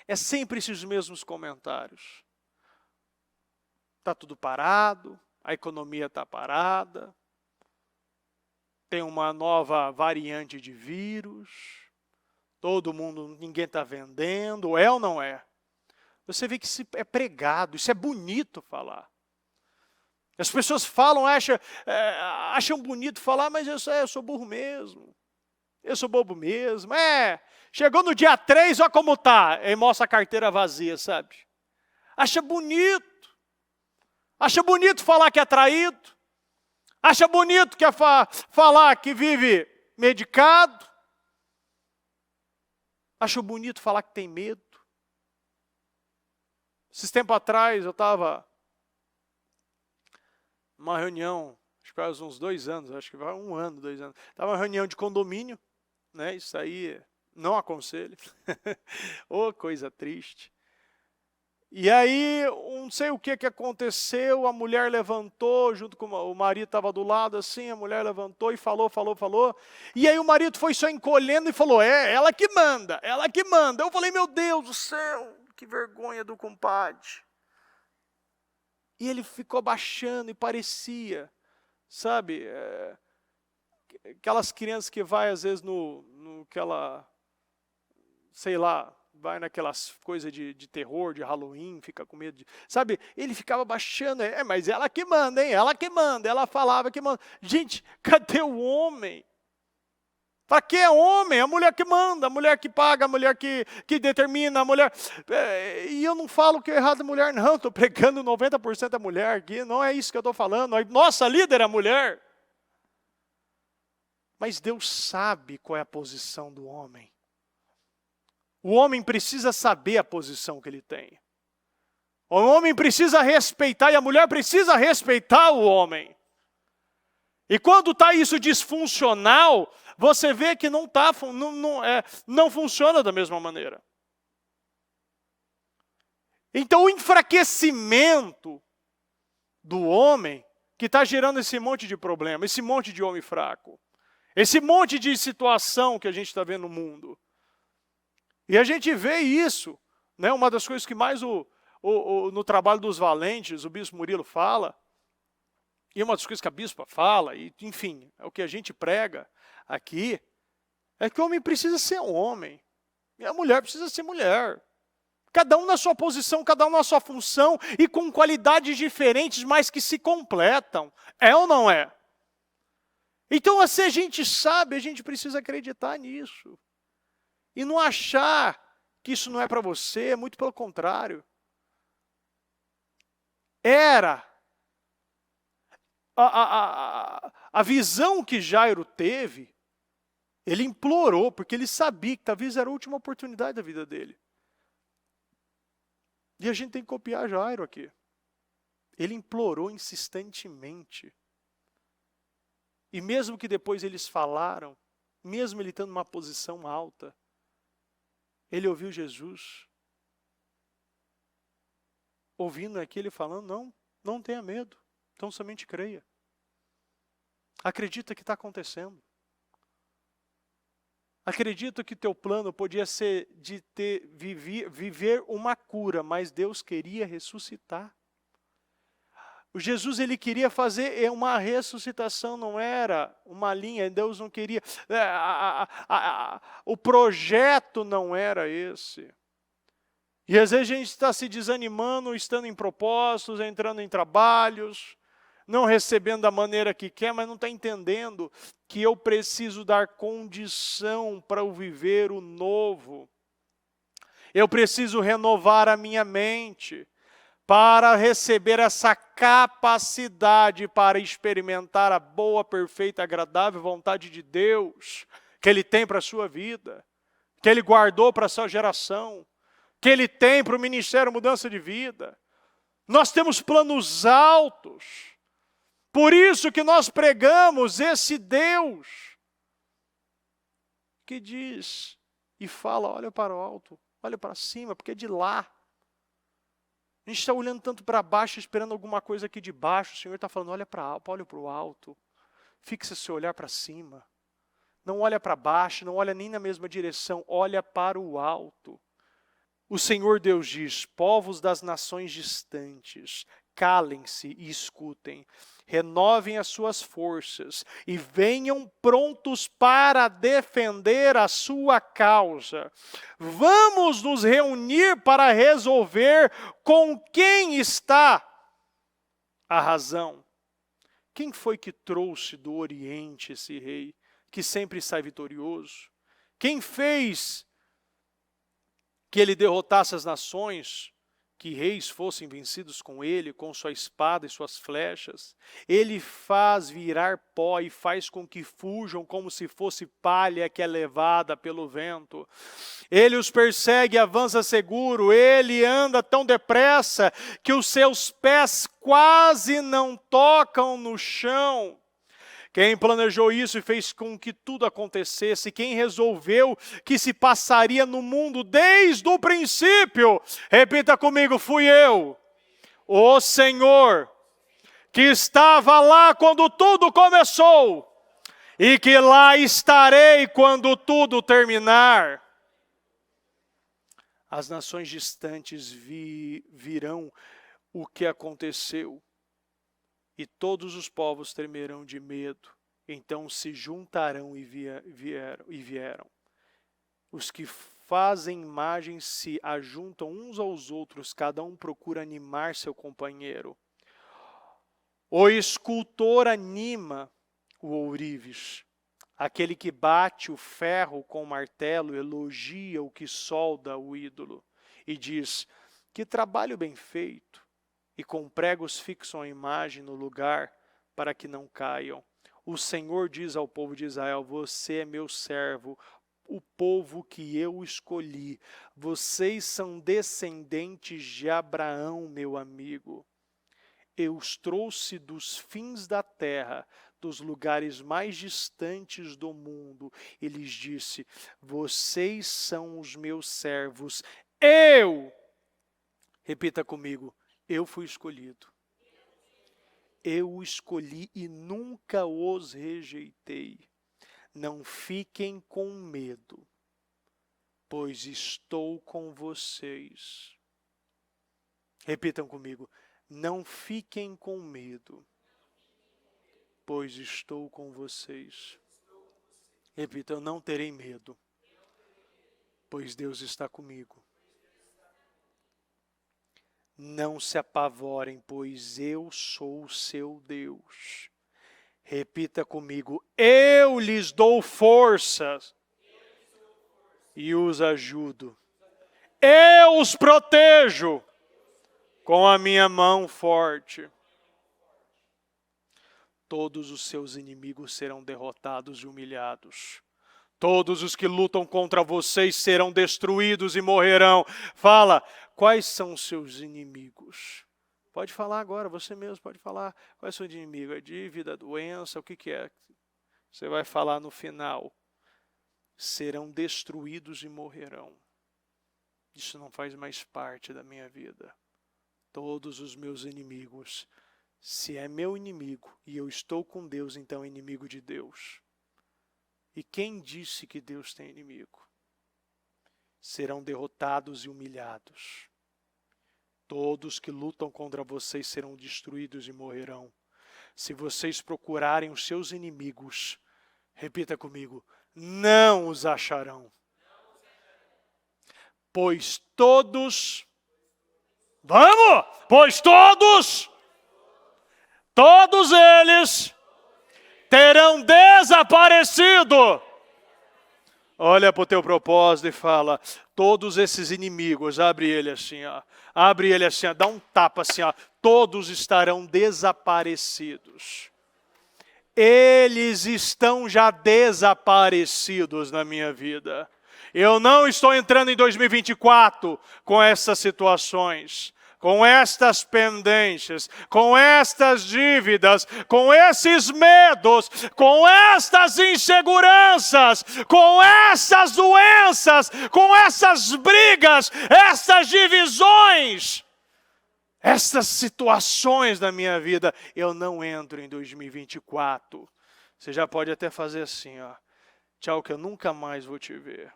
é sempre esses mesmos comentários. Está tudo parado, a economia está parada, tem uma nova variante de vírus, todo mundo, ninguém está vendendo, é ou não é? Você vê que isso é pregado, isso é bonito falar. As pessoas falam, acham bonito falar, mas eu sou burro mesmo. Eu sou bobo mesmo. Chegou no dia 3, olha como tá. E mostra a carteira vazia, sabe? Acha bonito. Acha bonito falar que é traído. Acha bonito que falar que vive medicado. Acha bonito falar que tem medo. Esses tempos atrás eu estava numa reunião, acho que faz uns 2 anos, acho que vai 1 ano, 2 anos. Estava uma reunião de condomínio, né? Isso aí não aconselho. Ô, coisa triste. E aí, não sei o que aconteceu, a mulher levantou, junto com o marido estava do lado assim, a mulher levantou e falou. E aí o marido foi só encolhendo e falou, ela que manda, ela que manda. Eu falei, meu Deus do céu, que vergonha do compadre. E ele ficou abaixando e parecia, sabe, aquelas crianças que vai às vezes sei lá, vai naquelas coisas de terror, de Halloween, fica com medo de... Sabe, ele ficava baixando, mas ela que manda, hein? Ela que manda, ela falava que manda. Gente, cadê o homem? Para que é homem? A mulher que manda, a mulher que paga, a mulher que determina, a mulher... E eu não falo que é errado a mulher, não. Estou pregando 90% da mulher aqui, não é isso que eu estou falando. Nossa líder é a mulher. Mas Deus sabe qual é a posição do homem. O homem precisa saber a posição que ele tem. O homem precisa respeitar e a mulher precisa respeitar o homem. E quando está isso disfuncional, você vê que não funciona da mesma maneira. Então o enfraquecimento do homem que está gerando esse monte de problema, esse monte de homem fraco, esse monte de situação que a gente está vendo no mundo. E a gente vê isso, né? Uma das coisas que mais no trabalho dos valentes, o bispo Murilo fala, e uma das coisas que a bispa fala, e enfim, é o que a gente prega aqui, é que o homem precisa ser homem, e a mulher precisa ser mulher. Cada um na sua posição, cada um na sua função, e com qualidades diferentes, mas que se completam. É ou não é? Então, se a gente sabe, a gente precisa acreditar nisso. E não achar que isso não é para você, muito pelo contrário. Era a visão que Jairo teve, ele implorou, porque ele sabia que talvez era a última oportunidade da vida dele. E a gente tem que copiar Jairo aqui. Ele implorou insistentemente. E mesmo que depois eles falaram, mesmo ele estando numa posição alta, ele ouviu Jesus, ouvindo aqui ele falando, não tenha medo, então somente creia. Acredita que está acontecendo. Acredita que teu plano podia ser de viver uma cura, mas Deus queria ressuscitar. O Jesus, ele queria fazer uma ressuscitação, não era uma linha, Deus não queria, o projeto não era esse. E às vezes a gente está se desanimando, estando em propósitos, entrando em trabalhos, não recebendo da maneira que quer, mas não está entendendo que eu preciso dar condição para eu viver o novo. Eu preciso renovar a minha mente para receber essa capacidade para experimentar a boa, perfeita, agradável vontade de Deus que Ele tem para a sua vida, que Ele guardou para a sua geração, que Ele tem para o Ministério Mudança de Vida. Nós temos planos altos, por isso que nós pregamos esse Deus que diz e fala, olha para o alto, olha para cima, porque é de lá. A gente está olhando tanto para baixo, esperando alguma coisa aqui de baixo. O Senhor está falando, olha para o alto. Fixa seu olhar para cima. Não olha para baixo, não olha nem na mesma direção, olha para o alto. O Senhor Deus diz: povos das nações distantes, calem-se e escutem, renovem as suas forças e venham prontos para defender a sua causa. Vamos nos reunir para resolver com quem está a razão. Quem foi que trouxe do Oriente esse rei, que sempre sai vitorioso? Quem fez que ele derrotasse as nações, que reis fossem vencidos com ele, com sua espada e suas flechas? Ele faz virar pó e faz com que fujam como se fosse palha que é levada pelo vento. Ele os persegue e avança seguro, ele anda tão depressa que os seus pés quase não tocam no chão. Quem planejou isso e fez com que tudo acontecesse, quem resolveu que se passaria no mundo desde o princípio, repita comigo: fui eu, o Senhor, que estava lá quando tudo começou, e que lá estarei quando tudo terminar. As nações distantes virão o que aconteceu, e todos os povos tremerão de medo. Então se juntarão e vieram. Os que fazem imagens se ajuntam uns aos outros, cada um procura animar seu companheiro. O escultor anima o ourives. Aquele que bate o ferro com o martelo elogia o que solda o ídolo e diz: que trabalho bem feito! E com pregos fixam a imagem no lugar para que não caiam. O Senhor diz ao povo de Israel: você é meu servo, o povo que eu escolhi. Vocês são descendentes de Abraão, meu amigo. Eu os trouxe dos fins da terra, dos lugares mais distantes do mundo. E lhes disse: vocês são os meus servos. Repita comigo: eu fui escolhido. Eu o escolhi e nunca os rejeitei. Não fiquem com medo, pois estou com vocês. Repitam comigo: não fiquem com medo, pois estou com vocês. Repita: eu não terei medo, pois Deus está comigo. Não se apavorem, pois eu sou o seu Deus. Repita comigo: eu lhes dou forças e os ajudo. Eu os protejo com a minha mão forte. Todos os seus inimigos serão derrotados e humilhados. Todos os que lutam contra vocês serão destruídos e morrerão. Fala, quais são os seus inimigos? Pode falar agora, você mesmo pode falar. Qual é o seu inimigo? A dívida, a doença, o que é? Você vai falar no final. Serão destruídos e morrerão. Isso não faz mais parte da minha vida. Todos os meus inimigos, se é meu inimigo e eu estou com Deus, então é inimigo de Deus. E quem disse que Deus tem inimigo? Serão derrotados e humilhados. Todos que lutam contra vocês serão destruídos e morrerão. Se vocês procurarem os seus inimigos, repita comigo: não os acharão. Pois todos... Vamos! Pois todos eles terão desaparecido. Olha para o teu propósito e fala: todos esses inimigos, abre ele assim, ó, dá um tapa assim, ó, todos estarão desaparecidos. Eles estão já desaparecidos na minha vida. Eu não estou entrando em 2024 com essas situações, com estas pendências, com estas dívidas, com esses medos, com estas inseguranças, com essas doenças, com essas brigas, essas divisões, essas situações da minha vida. Eu não entro em 2024 Você já pode até fazer assim, ó. Tchau, que eu nunca mais vou te ver.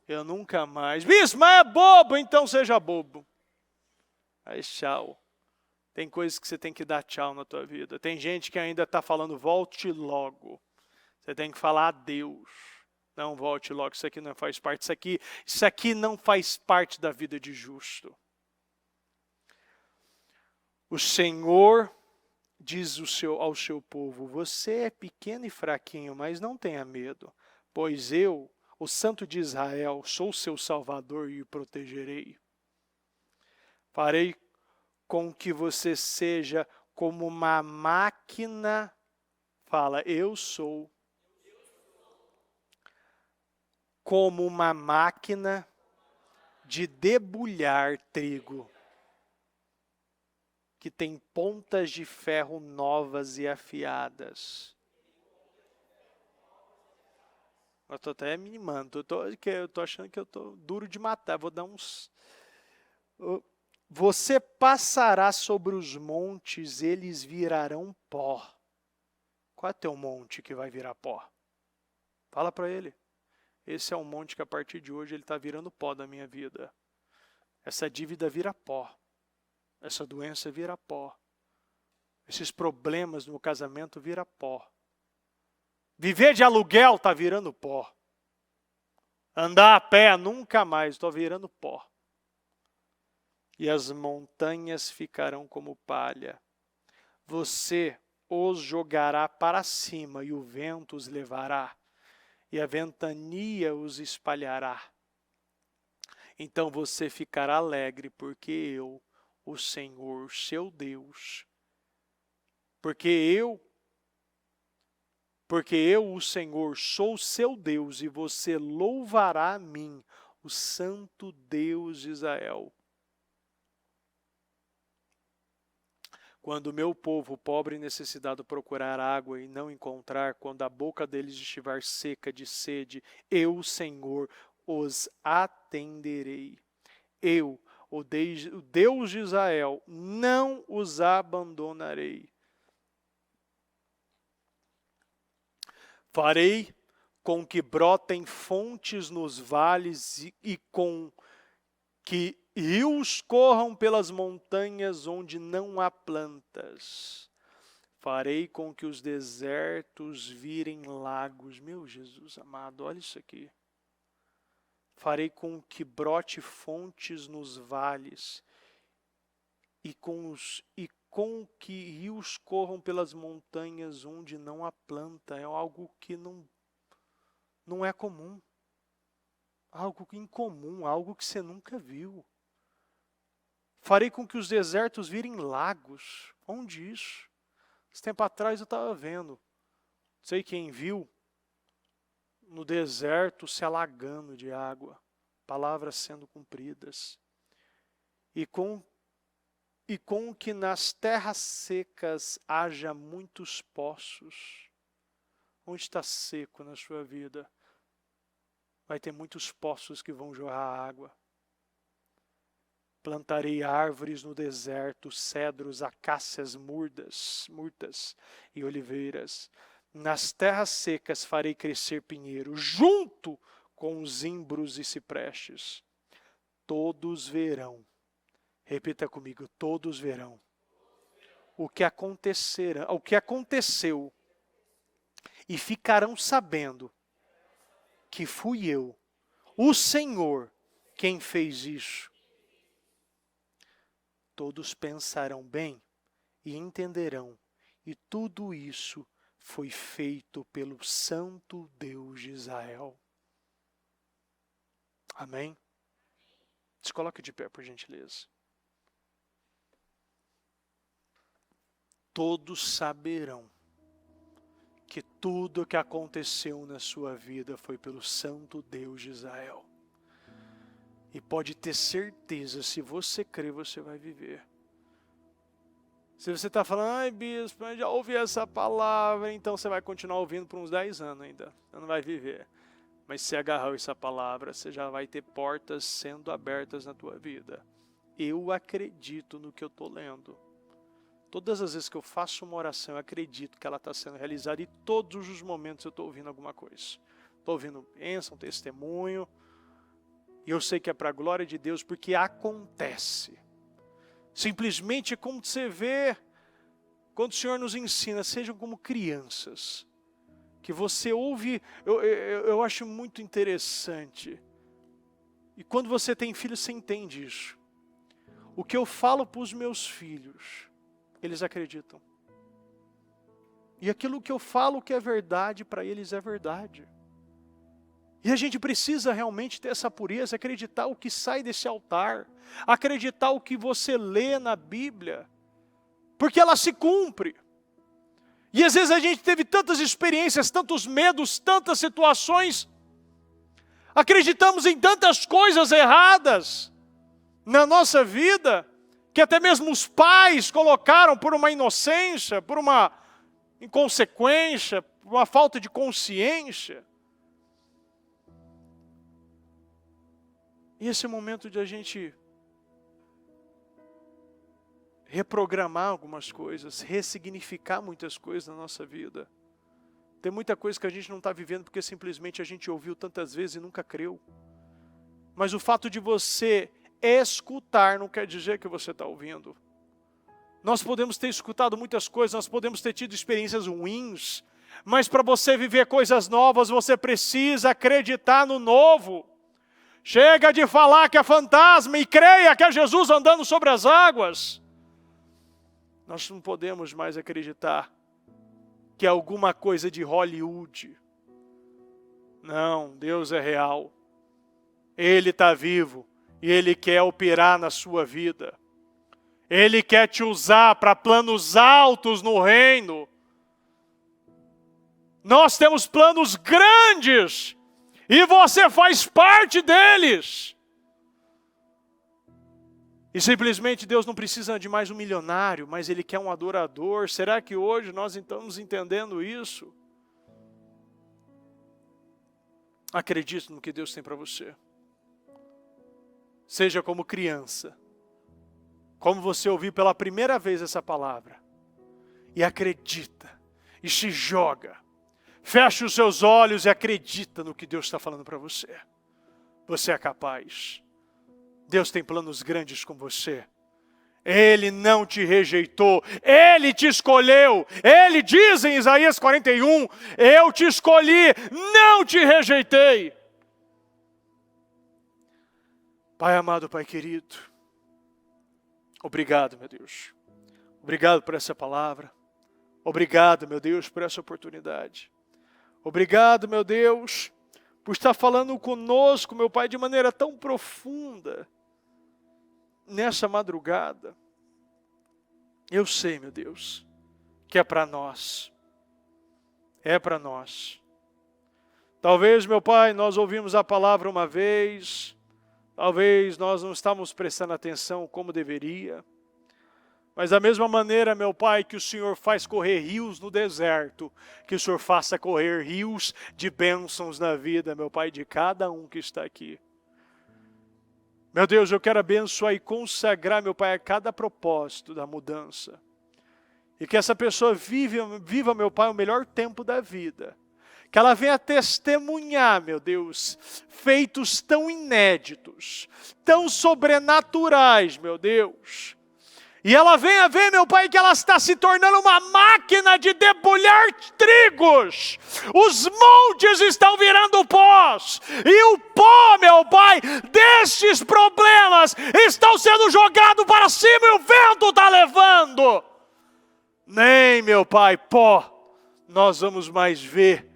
Eu nunca mais. Bispo, mas é bobo, então seja bobo. Aí tchau. Tem coisas que você tem que dar tchau na tua vida. Tem gente que ainda está falando volte logo. Você tem que falar adeus. Não volte logo, isso aqui não faz parte. Isso aqui não faz parte da vida de justo. O Senhor diz ao seu povo, você é pequeno e fraquinho, mas não tenha medo, pois eu, o Santo de Israel, sou seu Salvador e o protegerei. Farei com que você seja como uma máquina, fala, eu sou, como uma máquina de debulhar trigo, que tem pontas de ferro novas e afiadas. Eu estou até me animando, eu tô achando que eu estou duro de matar, vou dar uns... Você passará sobre os montes, eles virarão pó. Qual é teu monte que vai virar pó? Fala para ele. Esse é um monte que a partir de hoje ele está virando pó da minha vida. Essa dívida vira pó. Essa doença vira pó. Esses problemas no casamento vira pó. Viver de aluguel está virando pó. Andar a pé nunca mais, estou virando pó. E as montanhas ficarão como palha. Você os jogará para cima e o vento os levará. E a ventania os espalhará. Então você ficará alegre, porque eu, o Senhor, seu Deus, porque eu, o Senhor, sou seu Deus, e você louvará a mim, o Santo Deus de Israel. Quando o meu povo, pobre e necessitado, procurar água e não encontrar, quando a boca deles estiver seca de sede, eu, Senhor, os atenderei. Eu, o Deus de Israel, não os abandonarei. Farei com que brotem fontes nos vales e com que rios corram pelas montanhas onde não há plantas. Farei com que os desertos virem lagos. Meu Jesus amado, olha isso aqui. Farei com que brote fontes nos vales e com que rios corram pelas montanhas onde não há planta. É algo que não é comum. Algo incomum, algo que você nunca viu. Farei com que os desertos virem lagos. Onde isso? Esse tempo atrás eu estava vendo. Não sei quem viu. No deserto se alagando de água. Palavras sendo cumpridas. E com que nas terras secas haja muitos poços. Onde está seco na sua vida? Vai ter muitos poços que vão jorrar água. Plantarei árvores no deserto, cedros, acácias murtas e oliveiras. Nas terras secas farei crescer pinheiro, junto com os zimbros e ciprestes. Todos verão. Repita comigo, todos verão. O que aconteceu. E ficarão sabendo que fui eu, o Senhor, quem fez isso. Todos pensarão bem e entenderão, e tudo isso foi feito pelo Santo Deus de Israel. Amém? Se coloque de pé, por gentileza. Todos saberão que tudo o que aconteceu na sua vida foi pelo Santo Deus de Israel. E pode ter certeza, se você crer, você vai viver. Se você está falando, ai bispo, eu já ouvi essa palavra, então você vai continuar ouvindo por uns 10 anos ainda. Você não vai viver. Mas se agarrar essa palavra, você já vai ter portas sendo abertas na tua vida. Eu acredito no que eu estou lendo. Todas as vezes que eu faço uma oração, eu acredito que ela está sendo realizada e todos os momentos eu estou ouvindo alguma coisa. Estou ouvindo bênção, testemunho, e eu sei que é para a glória de Deus, porque acontece. Simplesmente como você vê, quando o Senhor nos ensina, sejam como crianças, que você ouve, eu acho muito interessante. E quando você tem filhos, você entende isso. O que eu falo para os meus filhos, eles acreditam. E aquilo que eu falo que é verdade, para eles é verdade. E a gente precisa realmente ter essa pureza, acreditar o que sai desse altar, acreditar o que você lê na Bíblia, porque ela se cumpre. E às vezes a gente teve tantas experiências, tantos medos, tantas situações, acreditamos em tantas coisas erradas na nossa vida, que até mesmo os pais colocaram por uma inocência, por uma inconsequência, por uma falta de consciência. E esse momento de a gente reprogramar algumas coisas, ressignificar muitas coisas na nossa vida. Tem muita coisa que a gente não está vivendo porque simplesmente a gente ouviu tantas vezes e nunca creu. Mas o fato de você escutar não quer dizer que você está ouvindo. Nós podemos ter escutado muitas coisas, nós podemos ter tido experiências ruins, mas para você viver coisas novas, você precisa acreditar no novo. Chega de falar que é fantasma e creia que é Jesus andando sobre as águas. Nós não podemos mais acreditar que é alguma coisa de Hollywood. Não, Deus é real. Ele está vivo e Ele quer operar na sua vida. Ele quer te usar para planos altos no reino. Nós temos planos grandes e você faz parte deles. E simplesmente Deus não precisa de mais um milionário, mas Ele quer um adorador. Será que hoje nós estamos entendendo isso? Acredite no que Deus tem para você. Seja como criança, como você ouviu pela primeira vez essa palavra, e acredita, e se joga. Feche os seus olhos e acredita no que Deus está falando para você. Você é capaz. Deus tem planos grandes com você. Ele não te rejeitou. Ele te escolheu. Ele diz em Isaías 41, eu te escolhi, não te rejeitei. Pai amado, Pai querido, obrigado, meu Deus. Obrigado por essa palavra. Obrigado, meu Deus, por essa oportunidade. Obrigado, meu Deus, por estar falando conosco, meu Pai, de maneira tão profunda. Nessa madrugada, eu sei, meu Deus, que é para nós. É para nós. Talvez, meu Pai, nós ouvimos a palavra uma vez, talvez nós não estamos prestando atenção como deveria, mas da mesma maneira, meu Pai, que o Senhor faz correr rios no deserto, que o Senhor faça correr rios de bênçãos na vida, meu Pai, de cada um que está aqui. Meu Deus, eu quero abençoar e consagrar, meu Pai, a cada propósito da mudança. E que essa pessoa viva, meu Pai, o melhor tempo da vida. Que ela venha testemunhar, meu Deus, feitos tão inéditos, tão sobrenaturais, meu Deus. E ela venha ver, meu Pai, que ela está se tornando uma máquina de debulhar trigos. Os montes estão virando pós. E o pó, meu Pai, destes problemas estão sendo jogados para cima e o vento está levando. Nem, meu Pai, pó, nós vamos mais ver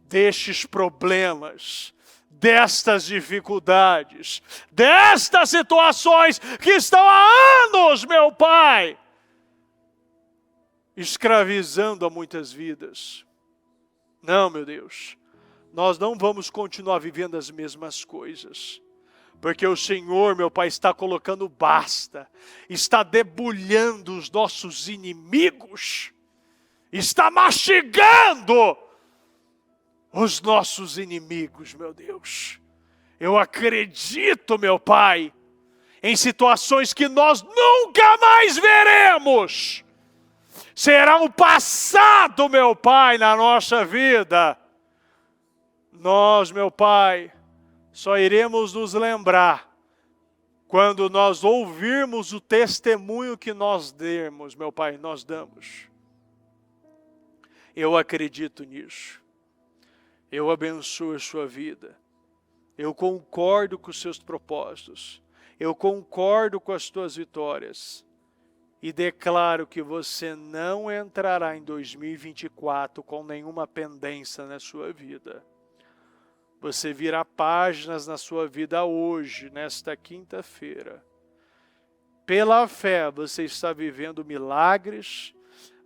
destes problemas, destas dificuldades, destas situações que estão há anos, meu Pai, escravizando a muitas vidas. Não, meu Deus, nós não vamos continuar vivendo as mesmas coisas, porque o Senhor, meu Pai, está colocando basta, está debulhando os nossos inimigos, está mastigando os nossos inimigos, meu Deus. Eu acredito, meu Pai, em situações que nós nunca mais veremos. será um passado, meu Pai, na nossa vida. Nós, meu Pai, só iremos nos lembrar quando nós ouvirmos o testemunho que nós demos, meu Pai, nós damos. Eu acredito nisso. Eu abençoo a sua vida. Eu concordo com os seus propósitos. Eu concordo com as tuas vitórias. E declaro que você não entrará em 2024 com nenhuma pendência na sua vida. Você virá páginas na sua vida hoje, nesta quinta-feira. Pela fé, você está vivendo milagres,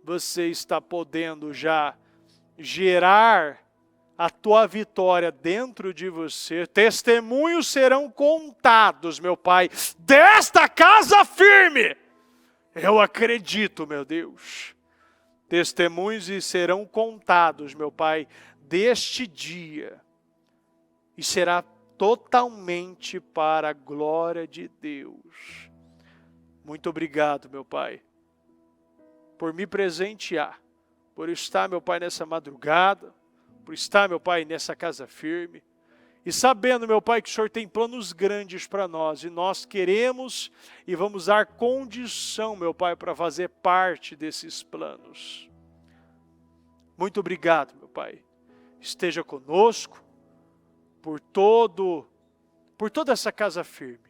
você está podendo já gerar a tua vitória dentro de você. Testemunhos serão contados, meu Pai, desta casa firme. Eu acredito, meu Deus. Testemunhos serão contados, meu Pai, deste dia. E será totalmente para a glória de Deus. Muito obrigado, meu Pai, por me presentear, por estar, meu Pai, nessa madrugada, por estar, meu Pai, nessa casa firme. E sabendo, meu Pai, que o Senhor tem planos grandes para nós, e nós queremos e vamos dar condição, meu Pai, para fazer parte desses planos. Muito obrigado, meu Pai. Esteja conosco, por toda essa casa firme.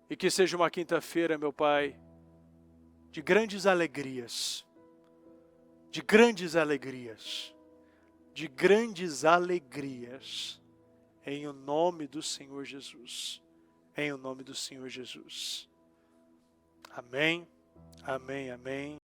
E que seja uma quinta-feira, meu Pai, de grandes alegrias, de grandes alegrias, de grandes alegrias, em o nome do Senhor Jesus, em o nome do Senhor Jesus. Amém, amém, amém.